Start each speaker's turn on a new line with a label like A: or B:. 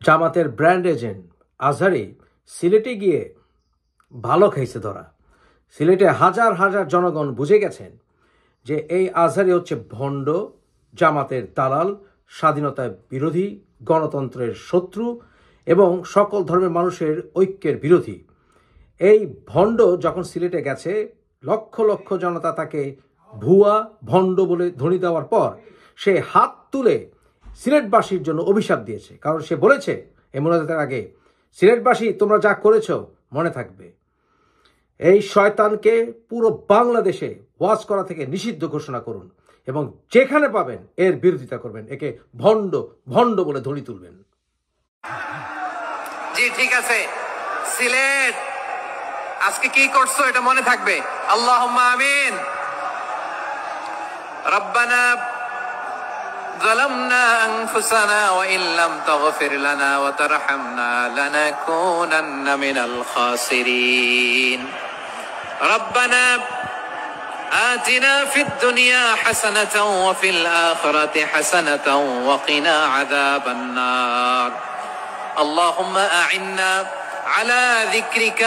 A: জামাতের brand agent Azhari সিলেটে গিয়ে ভালো খাইছে ধরা। সিলেটে হাজার হাজার জনগণ বুঝে গেছেন যে এই আজহারী হচ্ছে ভণ্ড, জামাতের দালাল, স্বাধীনতা বিরোধী, গণতন্ত্রের শত্রু এবং সকল ধর্মের মানুষের ঐক্যের বিরোধী। এই ভণ্ড যখন সিলেটে গেছে, লক্ষ লক্ষ জনতা তাকে ভুয়া ভণ্ড বলে ধ্বনি দেওয়ার পর সে হাত তুলে সিলেটবাসীর জন্য অভিশাপ দিয়েছে। কারণ সে বলেছে এই মোনাজাতের আগে, সিলেটবাসী তোমরা যা করেছ মনে থাকবে। এই শয়তানকে পুরো বাংলাদেশে ওয়াজ করা থেকে নিষিদ্ধ ঘোষণা করুন এবং যেখানে পাবেন এর বিরোধিতা করবেন, একে ভণ্ড ভণ্ড বলে ধ্বনি তুলবেন।
B: জি ঠিক আছে, সিলেট আজকে কি করছো এটা মনে থাকবে। আল্লাহুম্মা আমিন। রব্বানা ظلمنا أنفسنا وإن لم تغفر لنا وترحمنا لنكونن من الخاسرين. ربنا آتنا في الدنيا حسنة وفي الآخرة حسنة وقنا عذاب النار. اللهم أعنا على ذكرك